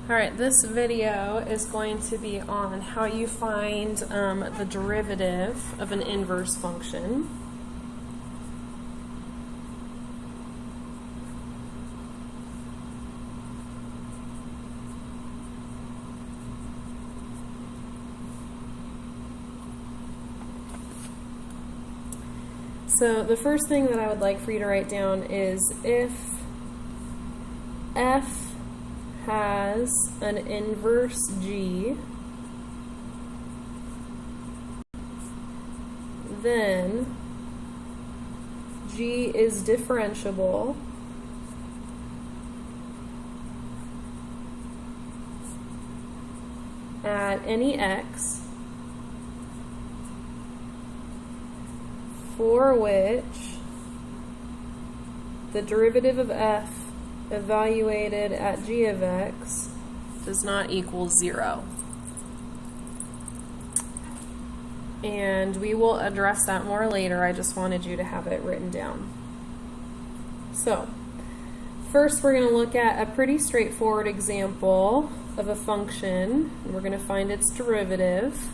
Alright, this video is going to be on how you find the derivative of an inverse function. So the first thing that I would like for you to write down is if f has an inverse g, then g is differentiable at any x for which the derivative of f evaluated at g of x does not equal 0. And we will address that more later. I just wanted you to have it written down. So, first we're going to look at a pretty straightforward example of a function. We're going to find its derivative.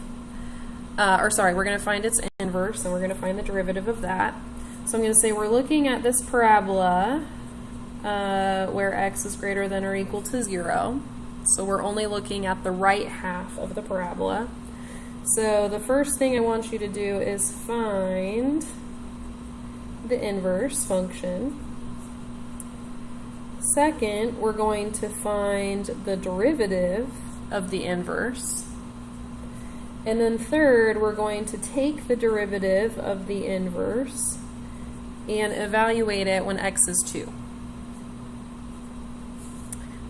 We're going to find its inverse, and we're going to find the derivative of that. So I'm going to say we're looking at this parabola where x is greater than or equal to 0. So we're only looking at the right half of the parabola. So the first thing I want you to do is find the inverse function. Second, we're going to find the derivative of the inverse. And then third, we're going to take the derivative of the inverse and evaluate it when x is 2.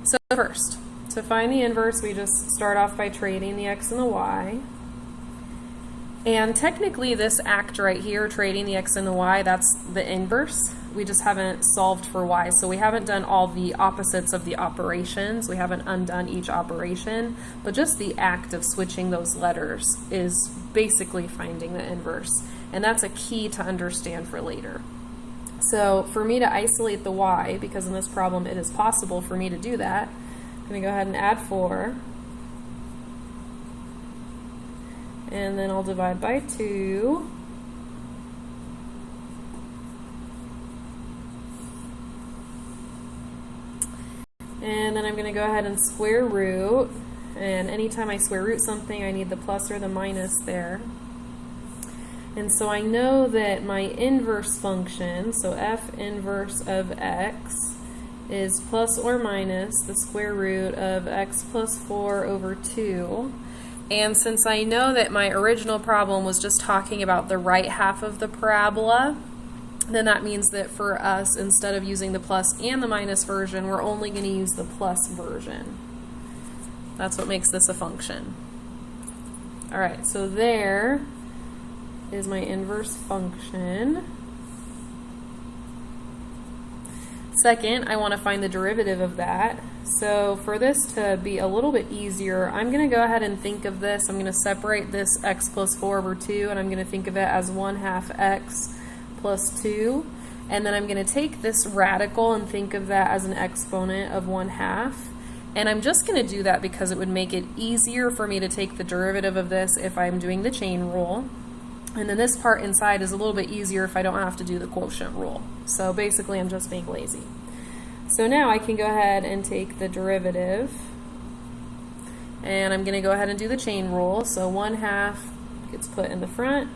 So first, to find the inverse, we just start off by trading the x and the y. And technically this act right here, trading the x and the y, that's the inverse. We just haven't solved for y. So we haven't done all the opposites of the operations. We haven't undone each operation. But just the act of switching those letters is basically finding the inverse. And that's a key to understand for later. So for me to isolate the y, because in this problem it is possible for me to do that, I'm going to go ahead and add 4. And then I'll divide by 2. And then I'm going to go ahead and square root. And anytime I square root something, I need the plus or the minus there. And so I know that my inverse function, so f inverse of x, is plus or minus the square root of x plus 4 over 2. And since I know that my original problem was just talking about the right half of the parabola, then that means that for us, instead of using the plus and the minus version, we're only going to use the plus version. That's what makes this a function. All right, so there is my inverse function. Second, I want to find the derivative of that. So for this to be a little bit easier, I'm going to go ahead and think of this. I'm going to separate this x plus 4 over 2, and I'm going to think of it as 1/2 x plus 2. And then I'm going to take this radical and think of that as an exponent of 1/2. And I'm just going to do that because it would make it easier for me to take the derivative of this if I'm doing the chain rule. And then this part inside is a little bit easier if I don't have to do the quotient rule. So basically I'm just being lazy. So now I can go ahead and take the derivative, and I'm going to go ahead and do the chain rule. So 1/2 gets put in the front,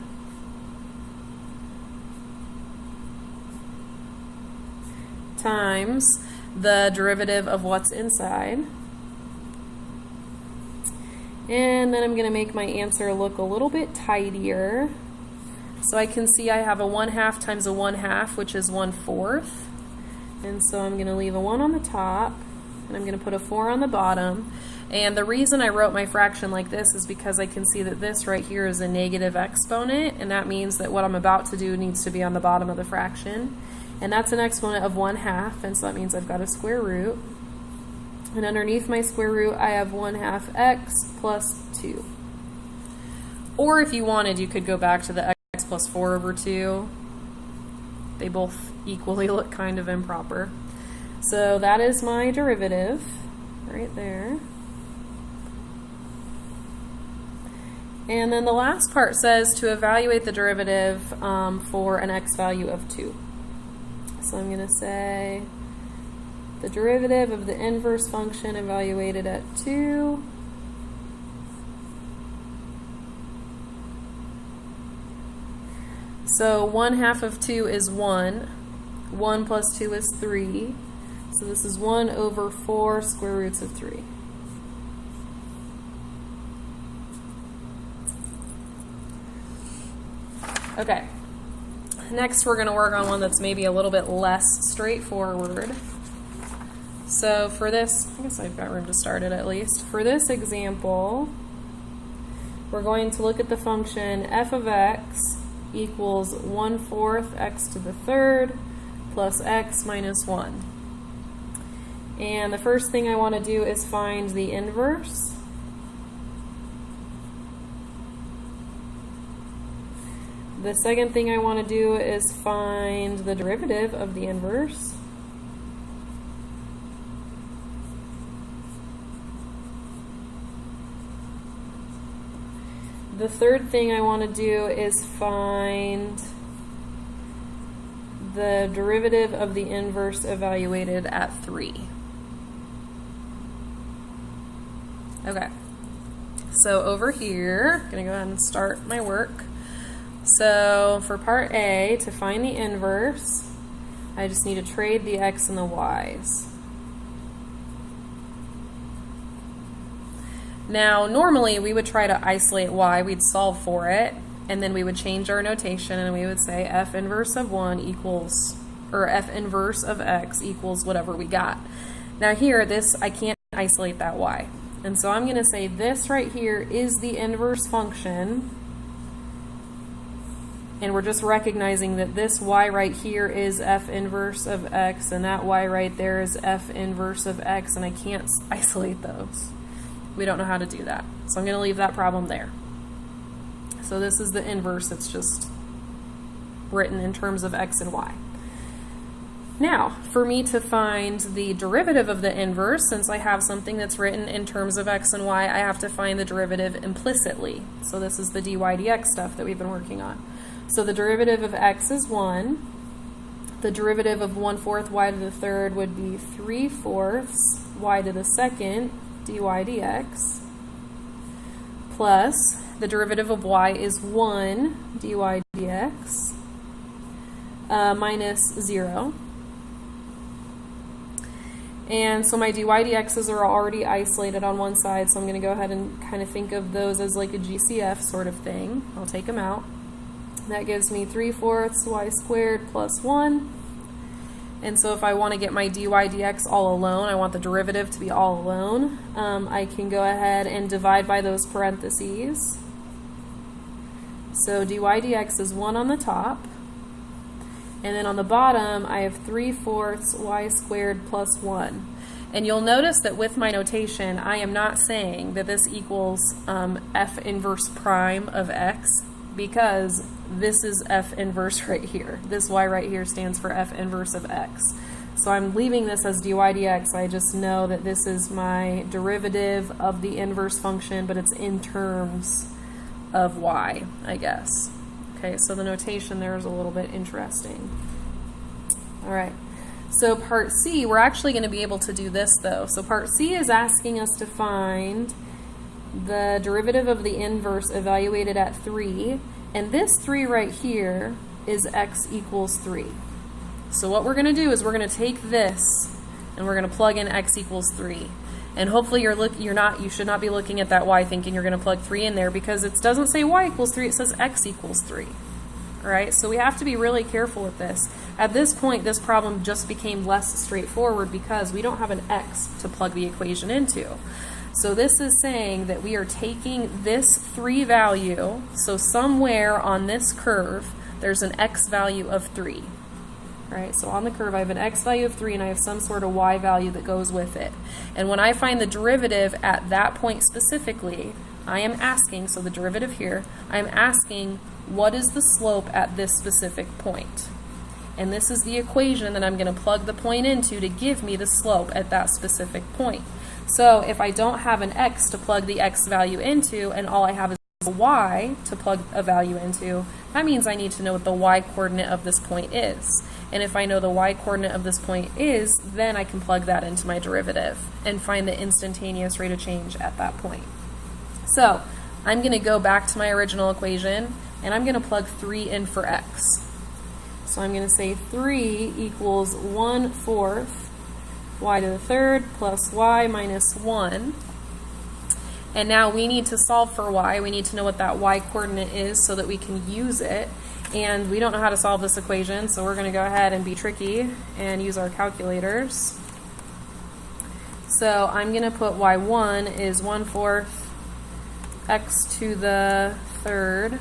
times the derivative of what's inside. And then I'm going to make my answer look a little bit tidier. So I can see I have a 1/2 times a 1/2, which is 1/4. And so I'm going to leave a 1 on the top, and I'm going to put a 4 on the bottom. And the reason I wrote my fraction like this is because I can see that this right here is a negative exponent, and that means that what I'm about to do needs to be on the bottom of the fraction. And that's an exponent of 1/2, and so that means I've got a square root. And underneath my square root, I have 1/2 x plus 2. Or if you wanted, you could go back to the x plus 4 over 2. They both equally look kind of improper. So that is my derivative right there. And then the last part says to evaluate the derivative for an x value of 2. So I'm going to say the derivative of the inverse function evaluated at 2 so 1/2 of 2 is 1. 1 plus 2 is 3. So this is 1 over 4 square roots of 3. Okay, next we're going to work on one that's maybe a little bit less straightforward. So for this, I guess I've got room to start it at least. For this example, we're going to look at the function f of x equals 1/4 x to the third plus x minus 1. And the first thing I want to do is find the inverse. The second thing I want to do is find the derivative of the inverse. The third thing I want to do is find the derivative of the inverse evaluated at 3. Okay, so over here, I'm going to go ahead and start my work. So for part A, to find the inverse, I just need to trade the x and the y's. Now, normally we would try to isolate y, we'd solve for it, and then we would change our notation and we would say f inverse of 1 equals, or f inverse of x equals whatever we got. Now here, this, I can't isolate that y. And so I'm going to say this right here is the inverse function. And we're just recognizing that this y right here is f inverse of x, and that y right there is f inverse of x, and I can't isolate those. We don't know how to do that. So I'm going to leave that problem there. So this is the inverse. It's just written in terms of x and y. Now, for me to find the derivative of the inverse, since I have something that's written in terms of x and y, I have to find the derivative implicitly. So this is the dy dx stuff that we've been working on. So the derivative of x is 1. The derivative of 1/4 y to the third would be 3/4 y to the second dy dx, plus the derivative of y is 1 dy dx minus 0. And so my dy dx's are already isolated on one side, so I'm going to go ahead and kind of think of those as like a GCF sort of thing. I'll take them out. That gives me 3/4 y squared plus 1. And so if I want to get my dy dx all alone, I want the derivative to be all alone, I can go ahead and divide by those parentheses. So dy dx is 1 on the top. And then on the bottom, I have 3/4 y squared plus 1. And you'll notice that with my notation, I am not saying that this equals f inverse prime of x, because this is f inverse right here. This y right here stands for f inverse of x. So I'm leaving this as dy dx. I just know that this is my derivative of the inverse function, but it's in terms of y, I guess. Okay, so the notation there is a little bit interesting. All right, so part C, we're actually going to be able to do this though. So part C is asking us to find the derivative of the inverse evaluated at 3, and this 3 right here is x equals 3. So what we're going to do is we're going to take this and we're going to plug in x equals 3. And hopefully you should not be looking at that y thinking you're going to plug 3 in there, because it doesn't say y equals 3, it says x equals 3. All right, so we have to be really careful with this. At this point, this problem just became less straightforward because we don't have an x to plug the equation into. So this is saying that we are taking this 3 value, so somewhere on this curve, there's an x value of 3. All right, so on the curve, I have an x value of 3, and I have some sort of y value that goes with it. And when I find the derivative at that point specifically, I am asking, so the derivative here, I'm asking what is the slope at this specific point. And this is the equation that I'm going to plug the point into to give me the slope at that specific point. So if I don't have an x to plug the x value into, and all I have is y to plug a value into, that means I need to know what the y coordinate of this point is. And if I know the y coordinate of this point is, then I can plug that into my derivative and find the instantaneous rate of change at that point. So I'm going to go back to my original equation and I'm going to plug 3 in for x. So I'm going to say 3 equals 1/4 y to the third plus y minus 1. And now we need to solve for y. We need to know what that y coordinate is so that we can use it. And we don't know how to solve this equation, so we're going to go ahead and be tricky and use our calculators. So I'm going to put y1 is 1/4 x to the third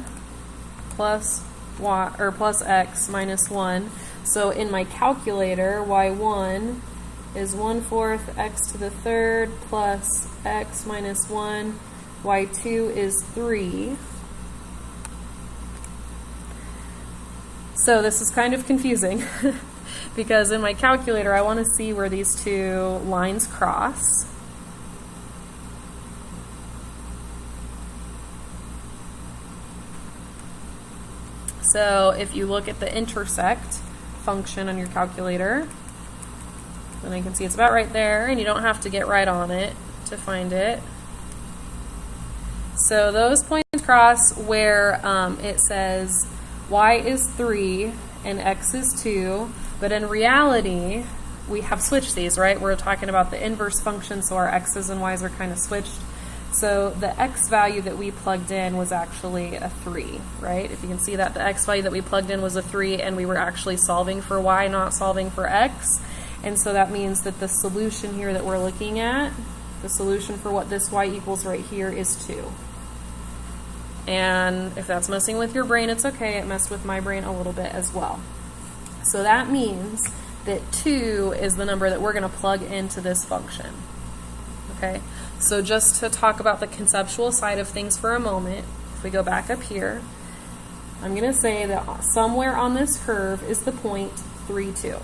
plus y, or plus x minus 1. So in my calculator, y1 is 1/4 x to the third plus x minus 1. y2 is 3. So this is kind of confusing because in my calculator I want to see where these two lines cross. So if you look at the intersect function on your calculator, then I can see it's about right there, and you don't have to get right on it to find it. So those points cross where it says y is 3 and x is 2, but in reality we have switched these, right? We're talking about the inverse function, so our x's and y's are kind of switched. So the x value that we plugged in was actually a 3, right? If you can see that, the x value that we plugged in was a 3, and we were actually solving for y, not solving for x. And so that means that the solution here that we're looking at, the solution for what this y equals right here is 2. And if that's messing with your brain, it's okay. It messed with my brain a little bit as well. So that means that 2 is the number that we're going to plug into this function. Okay? So just to talk about the conceptual side of things for a moment, if we go back up here, I'm going to say that somewhere on this curve is the point 3, 2.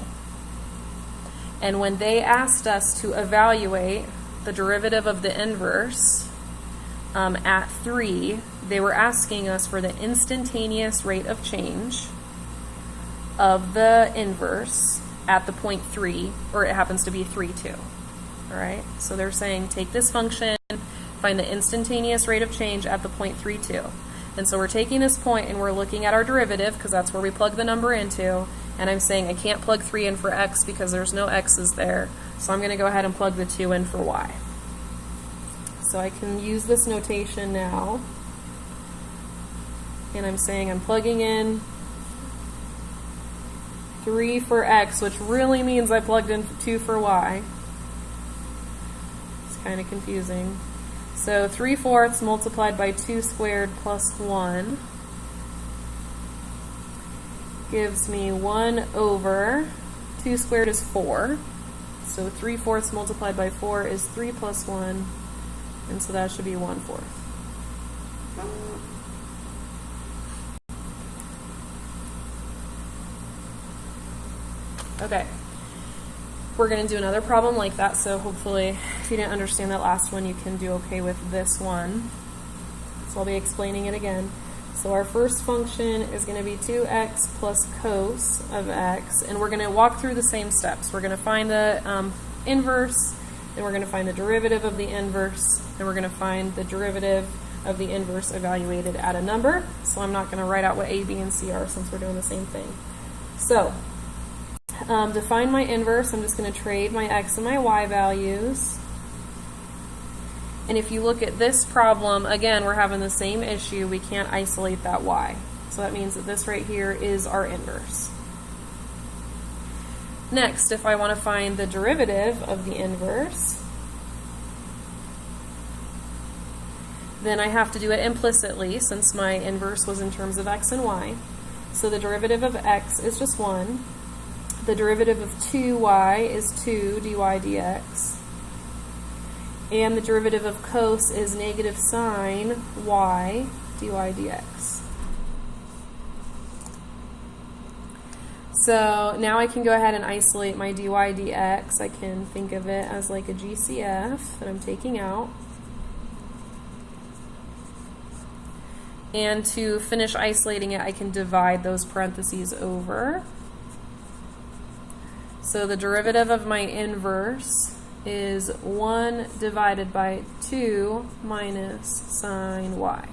And when they asked us to evaluate the derivative of the inverse at 3, they were asking us for the instantaneous rate of change of the inverse at the point 3, or it happens to be 3, 2. All right, so they're saying take this function, find the instantaneous rate of change at the point 3, 2. And so we're taking this point and we're looking at our derivative because that's where we plug the number into. And I'm saying I can't plug 3 in for x because there's no x's there. So I'm going to go ahead and plug the 2 in for y. So I can use this notation now. And I'm saying I'm plugging in 3 for x, which really means I plugged in 2 for y. It's kind of confusing. So 3/4 multiplied by 2 squared plus 1 gives me 1 over 2 squared is 4. So 3/4 multiplied by 4 is 3 plus 1, and so that should be 1/4. Okay, we're going to do another problem like that, so hopefully if you didn't understand that last one, you can do okay with this one. So I'll be explaining it again. So our first function is going to be 2x plus cos of x, and we're going to walk through the same steps. We're going to find the inverse, then we're going to find the derivative of the inverse, and we're going to find the derivative of the inverse evaluated at a number. So I'm not going to write out what a, b, and c are since we're doing the same thing. So to find my inverse, I'm just going to trade my x and my y values. And if you look at this problem, again, we're having the same issue. We can't isolate that y. So that means that this right here is our inverse. Next, if I want to find the derivative of the inverse, then I have to do it implicitly since my inverse was in terms of x and y. So the derivative of x is just 1. The derivative of 2y is 2 dy dx. And the derivative of cos is negative sine y dy dx. So now I can go ahead and isolate my dy dx. I can think of it as like a GCF that I'm taking out. And to finish isolating it, I can divide those parentheses over. So the derivative of my inverse is 1 divided by 2 minus sine y.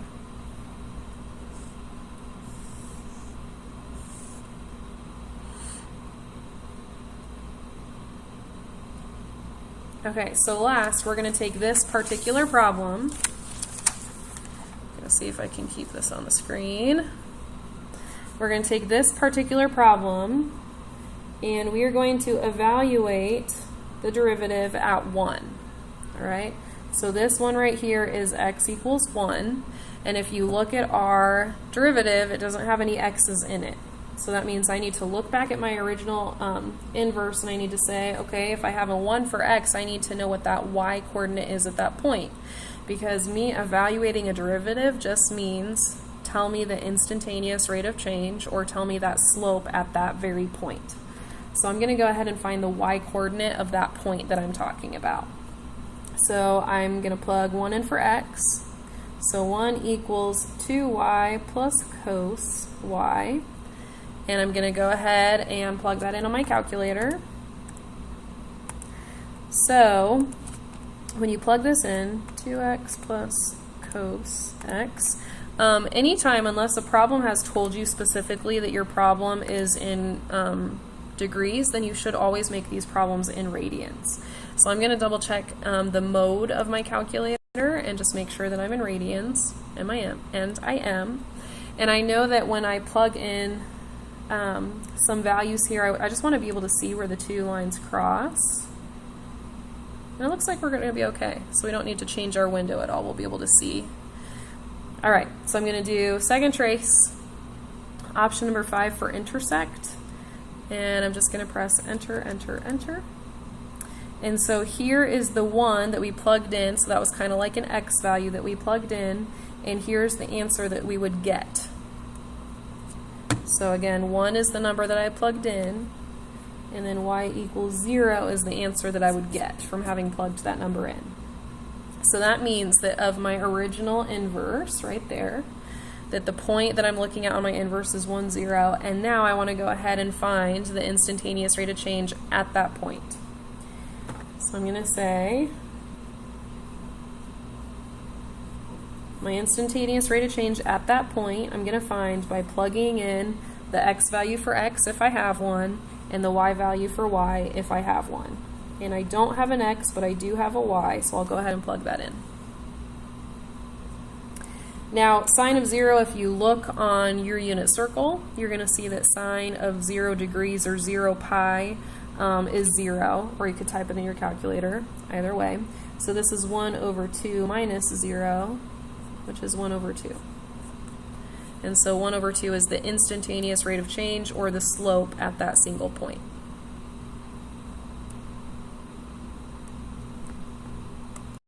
Okay, so last we're going to take this particular problem. I'm going to see if I can keep this on the screen. We're going to take this particular problem and we are going to evaluate the derivative at 1. All right, so this one right here is x equals 1, and if you look at our derivative, it doesn't have any x's in it. So that means I need to look back at my original inverse and I need to say, okay, if I have a 1 for x, I need to know what that y coordinate is at that point. Because me evaluating a derivative just means tell me the instantaneous rate of change or tell me that slope at that very point. So I'm going to go ahead and find the y coordinate of that point that I'm talking about. So I'm going to plug 1 in for x. So 1 equals 2y plus cos y. And I'm going to go ahead and plug that in on my calculator. So when you plug this in, 2x plus cos x, anytime, unless a problem has told you specifically that your problem is in degrees, then you should always make these problems in radians. So I'm going to double check the mode of my calculator and just make sure that I'm in radians, and I am. And I know that when I plug in some values here, I just want to be able to see where the two lines cross. And it looks like we're going to be okay, so we don't need to change our window at all. We'll be able to see. All right, so I'm going to do second trace, option number 5 for intersect, and I'm just going to press enter, enter, enter. And so here is the 1 that we plugged in, so that was kind of like an x value that we plugged in, and here's the answer that we would get. So again, 1 is the number that I plugged in, and then y equals 0 is the answer that I would get from having plugged that number in. So that means that of my original inverse right there, that the point that I'm looking at on my inverse is 1, 0, and now I want to go ahead and find the instantaneous rate of change at that point. So I'm going to say my instantaneous rate of change at that point I'm going to find by plugging in the x value for x if I have one and the y value for y if I have one. And I don't have an x, but I do have a y, so I'll go ahead and plug that in. Now, sine of 0, if you look on your unit circle, you're going to see that sine of 0 degrees or 0 pi is 0, or you could type it in your calculator, either way. So this is 1 over 2 minus 0, which is 1 over 2. And so 1 over 2 is the instantaneous rate of change or the slope at that single point.